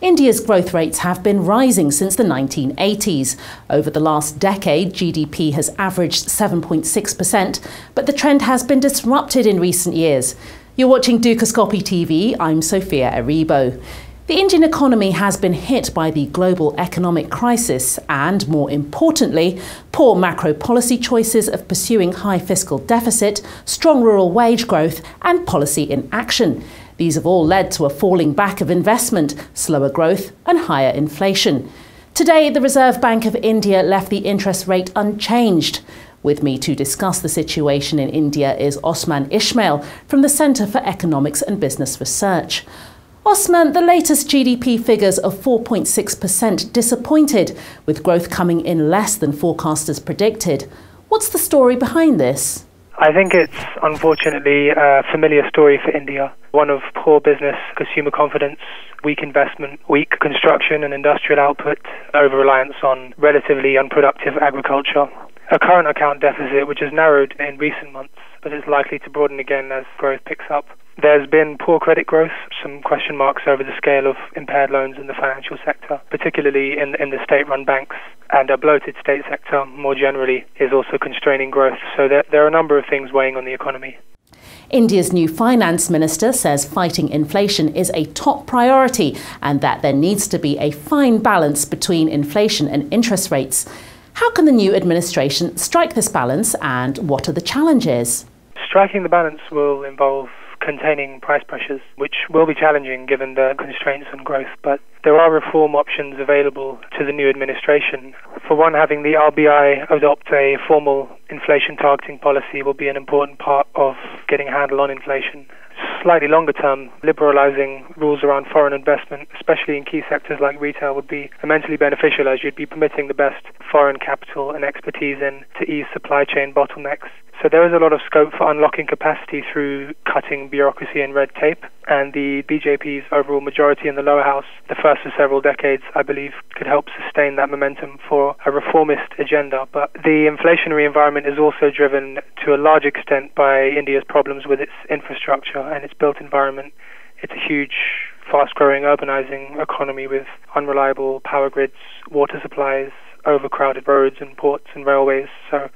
India's growth rates have been rising since the 1980s. Over the last decade, GDP has averaged 7.6%, but the trend has been disrupted in recent years. You're watching Dukascopy TV. I'm Sophia Aribo. The Indian economy has been hit by the global economic crisis and, more importantly, poor macro policy choices of pursuing high fiscal deficit, strong rural wage growth and policy inaction. These have all led to a falling back of investment, slower growth and higher inflation. Today, the Reserve Bank of India left the interest rate unchanged. With me to discuss the situation in India is Osman Ismail from the Centre for Economics and Business Research. Osman, the latest GDP figures of 4.6% disappointed, with growth coming in less than forecasters predicted. What's the story behind this? I think it's unfortunately a familiar story for India, one of poor business, consumer confidence, weak investment, weak construction and industrial output, over-reliance on relatively unproductive agriculture, a current account deficit which has narrowed in recent months but is likely to broaden again as growth picks up. There's been poor credit growth, some question marks over the scale of impaired loans in the financial sector, particularly in the state-run banks, and a bloated state sector more generally is also constraining growth. So there are a number of things weighing on the economy. India's new finance minister says fighting inflation is a top priority and that there needs to be a fine balance between inflation and interest rates. How can the new administration strike this balance and what are the challenges? Striking the balance will involve containing price pressures, which will be challenging given the constraints on growth, but there are reform options available to the new administration. For one, having the RBI adopt a formal inflation targeting policy will be an important part of getting a handle on inflation. Slightly longer term, liberalising rules around foreign investment, especially in key sectors like retail, would be immensely beneficial, as you'd be permitting the best foreign capital and expertise in to ease supply chain bottlenecks. So there is a lot of scope for unlocking capacity through cutting bureaucracy and red tape, and the BJP's overall majority in the lower house, the first of several decades, I believe, could help sustain that momentum for a reformist agenda. But the inflationary environment is also driven to a large extent by India's problems with its infrastructure and its built environment. It's a huge, fast-growing, urbanizing economy with unreliable power grids, water supplies, overcrowded roads and ports and railways. So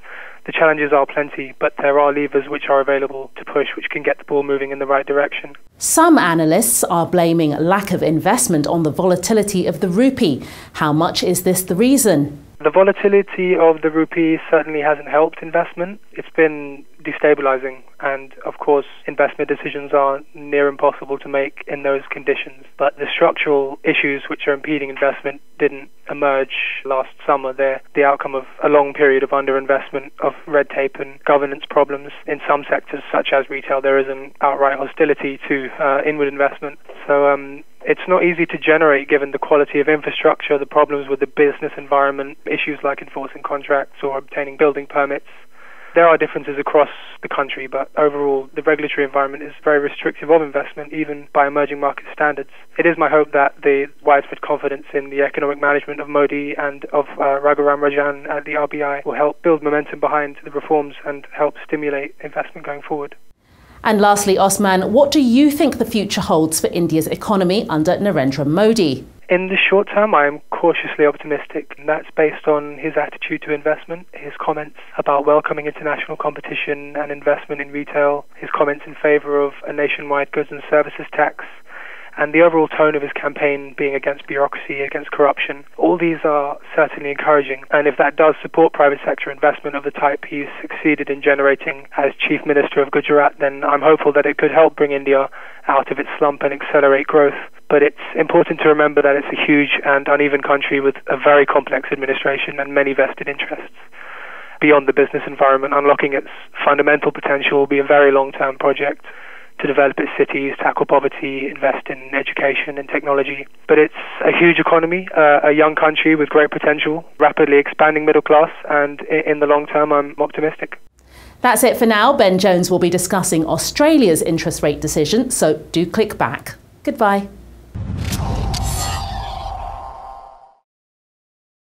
the challenges are plenty, but there are levers which are available to push, which can get the ball moving in the right direction. Some analysts are blaming lack of investment on the volatility of the rupee. How much is this the reason? The volatility of the rupee certainly hasn't helped investment. It's been destabilizing, and of course investment decisions are near impossible to make in those conditions. But the structural issues which are impeding investment didn't emerge last summer. They're the outcome of a long period of underinvestment, of red tape and governance problems. In some sectors, such as retail, there is an outright hostility to inward investment. So it's not easy to generate given the quality of infrastructure, the problems with the business environment, issues like enforcing contracts or obtaining building permits. There are differences across the country, but overall the regulatory environment is very restrictive of investment, even by emerging market standards. It is my hope that the widespread confidence in the economic management of Modi and of Raghuram Rajan at the RBI will help build momentum behind the reforms and help stimulate investment going forward. And lastly, Osman, what do you think the future holds for India's economy under Narendra Modi? In the short term, I am cautiously optimistic, and that's based on his attitude to investment, his comments about welcoming international competition and investment in retail, his comments in favour of a nationwide goods and services tax, and the overall tone of his campaign being against bureaucracy, against corruption. All these are certainly encouraging, and if that does support private sector investment of the type he's succeeded in generating as Chief Minister of Gujarat, then I'm hopeful that it could help bring India out of its slump and accelerate growth. But it's important to remember that it's a huge and uneven country with a very complex administration and many vested interests. Beyond the business environment, unlocking its fundamental potential will be a very long-term project to develop its cities, tackle poverty, invest in education and technology. But it's a huge economy, a young country with great potential, rapidly expanding middle class, and in the long term, I'm optimistic. That's it for now. Ben Jones will be discussing Australia's interest rate decision, so do click back. Goodbye.